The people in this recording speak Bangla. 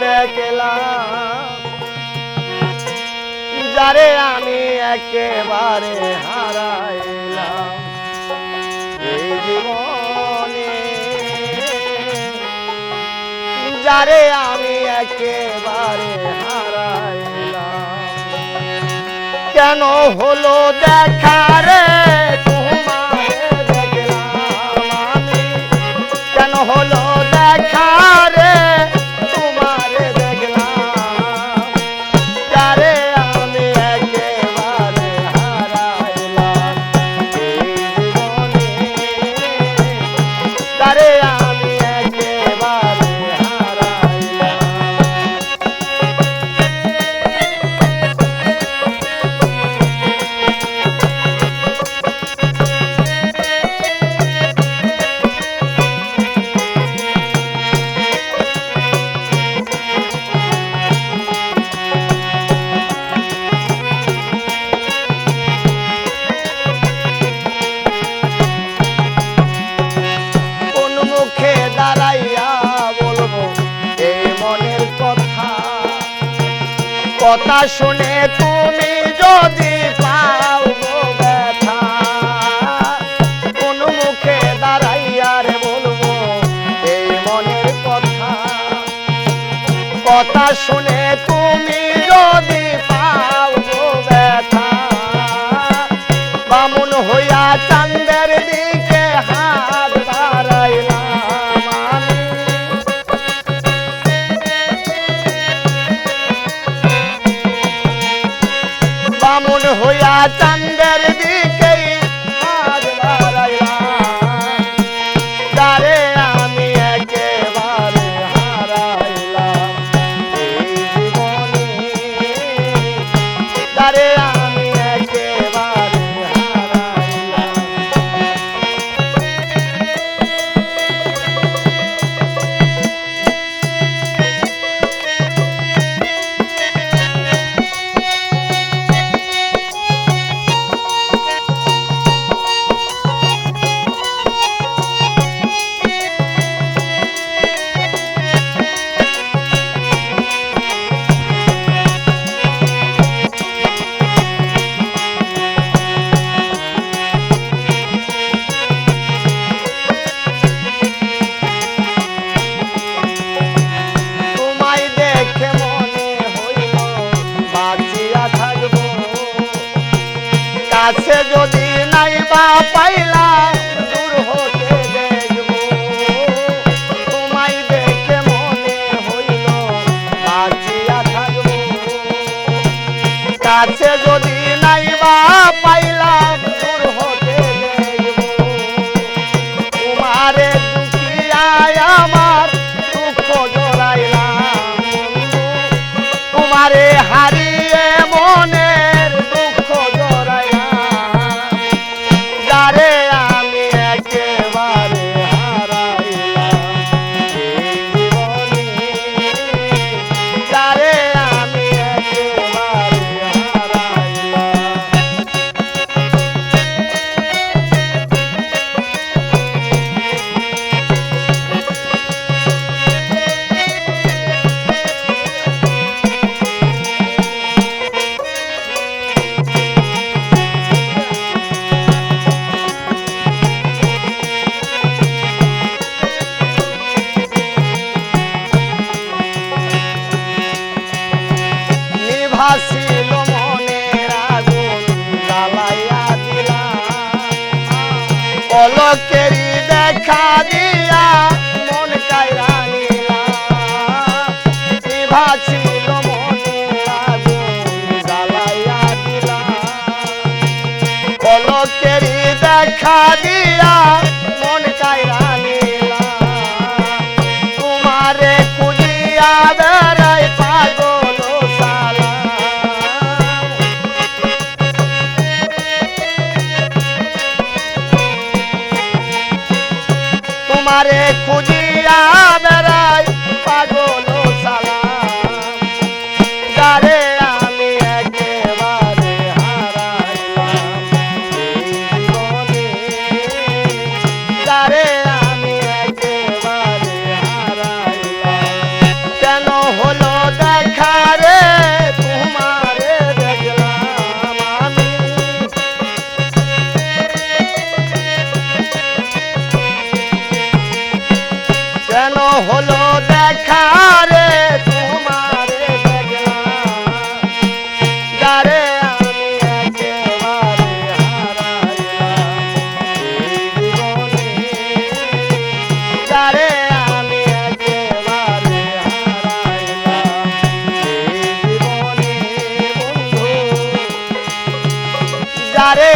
দেখলাম, যারে আমি একেবারে হারাইলাম এই জীবনে, যারে আমি একেবারে হারাইলাম। কেন হলো দেখা রে তোমারে দেখলাম আমি, কেন হলো দেখা রে তোমারে দেখলাম, যারে আমি একেবারে হারাইলাম এই জীবনে, যারে আমি একেবারে হারাইলাম। দাঁড়াইয়া বলবো এই মনের কথা, কথা শুনে তুমি যদি পাও গো ব্যথা, কোন মুখে দাঁড়াইয়া রে বলবো এই মনের কথা, কথা শুনে তুমি যদি পাও গো ব্যথা, বামুন হইয়া চাঁদের দিকে হাত বাড়াইলাম, বামুন হইয়া চাঁদের দিকে হাত বাড়াইলাম, যারে আমি একেবারে হারাইলাম এই জীবনে, যারে আমি একেবারে হারাইলাম। কাছে যদি নাই বা পাইলাম দূর হতে দেখব, তোমায় দেখে মনে হইল বাঁচিয়া থাকব, কাছে যদি নাই বা পাইলাম দূর হতে দেখব, তোমারে দুঃখিয়ায় আমার দুঃখ জড়াইলাম, তোমারে হারিয়ে মনের দুঃখ জড়াইলাম, যারে আমি একেবারে হারাইলাম এই জীবনে, যারে আমি একেবারে হারাইলাম। ভাসিল মনের আগুন জ্বালাইয়া দিলাম, পলকেরই দেখা দিয়া মন কাইরা নিলাম, ভাসিল মনের আগুন জ্বালাইয়া দিলাম, পলকেরই দেখা দিয়া মন কাইরা নিলাম, তোমারে খুঁজিয়া বেড়াই পাগল সালা, তোমারে খুঁজিয়া বেড়াই পাগল সালাম, যারে আমি একেবারে হারাইলাম এই জীবনে, যারে আমি একেবারে হারাইলাম। কেন রে